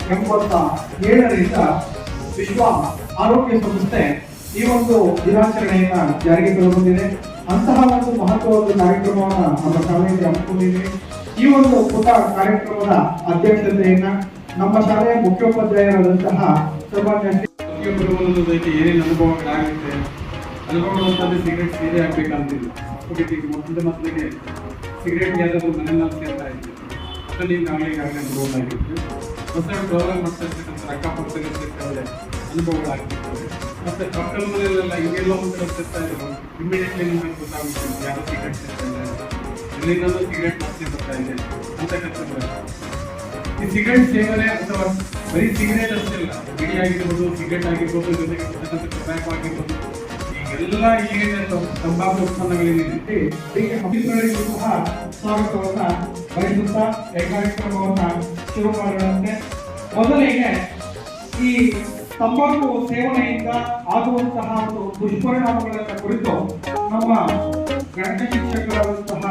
1987ರಿಂದ ವಿಶ್ವ ಆರೋಗ್ಯ ಸಂಸ್ಥೆ ಈ ಒಂದು ದಿನಾಚರಣೆಯನ್ನ ಜಾರಿಗೆ ತರುತ್ತಿದೆ. ಅಂತಹ ಒಂದು ಮಹತ್ವದ ಕಾರ್ಯಕ್ರಮವನ್ನು ನಮ್ಮ ಶಾಲೆಯಲ್ಲಿ ಹಮ್ಮಿಕೊಂಡಿದೆ. ಈ ಒಂದು ಪುಟ ಕಾರ್ಯಕ್ರಮದ ಅಧ್ಯಕ್ಷತೆಯನ್ನ ನಮ್ಮ ಶಾಲೆಯ ಮುಖ್ಯೋಪಾಧ್ಯಾಯರಾದಂತಹ ಸನ್ಮಾನ್ಯ ಏನೇನು ಅನುಭವಗಳಾಗುತ್ತೆ, ಅನುಭವಗಳಂತಂದ್ರೆ ಸಿಗರೇಟ್ ಸೇರಿ ಆಗ್ಬೇಕಂತಿಲ್ಲ. ಮೊದಲಿಗೆ ಸಿಗರೇಟ್ ಯಾವ್ದಾದ್ರು ಮನೆಯಲ್ಲಿ ಸೇರ್ತಾ ಇತ್ತು, ಅದರಲ್ಲಿ ಈಗಾಗಲೇ ಅನುಭವಗಳಾಗಿರುತ್ತೆ. ಹೊಸ ಪ್ರಾಬ್ಲಮ್ ಮಾಡ್ತಾ ಇರ್ತಕ್ಕಂಥ ಅಕ್ಕಪಕ್ಕದಲ್ಲಿ ಅನುಭವಗಳಾಗಿರ್ತವೆ. ಮತ್ತೆ ಪಕ್ಕದ ಮನೆಯಲ್ಲೆಲ್ಲ ಹಿಂಗೆಲ್ಲ ಒಂದು ಸೇರ್ತಾ ಇದ್ರು, ಇಮಿಡಿಯೇಟ್ಲಿ ನಿಮಗೆ ಗೊತ್ತಾಗುತ್ತೆ ಯಾರೋ ಸಿಗರೇಟ್ ಸೇರ್ತಾ ಇದ್ದಾರೆ, ಎಲ್ಲಿಂದಲೂ ಸಿಗರೇಟ್ ವಾಸನೆ ಬರ್ತಾ ಇದೆ ಅಂತಕ್ಕಂಥದ್ದು. ಈ ಸಿಗರೇಟ್ ಸೇವನೆ ಅಥವಾ ಬರೀ ಸಿಗರೇಟ್ ಅಷ್ಟೇ ಅಲ್ಲ, ಬಿಡಿ ಆಗಿರ್ಬೋದು, ಸಿಗರೇಟ್ ಆಗಿರ್ಬೋದು, ಜೊತೆಗೆ ಟೊಬ್ಯಾಕೋ ಆಗಿರ್ಬೋದು, ಈಗೆಲ್ಲ ಈಗಿನ ತಂಬಾಕು ಉತ್ಪನ್ನಗಳೇನಿದೆ ಹಬ್ಬಿಗಳಿಗೂ ಸಹ ಸ್ವಾಗತವನ್ನ ಬಯಸುತ್ತಾ ಈ ಕಾರ್ಯಕ್ರಮವನ್ನ ಶುರು ಮಾಡೋಣಂತೆ. ಮೊದಲಿಗೆ ಈ ತಂಬಾಕು ಸೇವನೆಯಿಂದ ಆಗುವಂತಹ ಒಂದು ದುಷ್ಪರಿಣಾಮಗಳನ್ನು ಕುರಿತು ನಮ್ಮ ಗಣಕ ಶಿಕ್ಷಕರಾದಂತಹ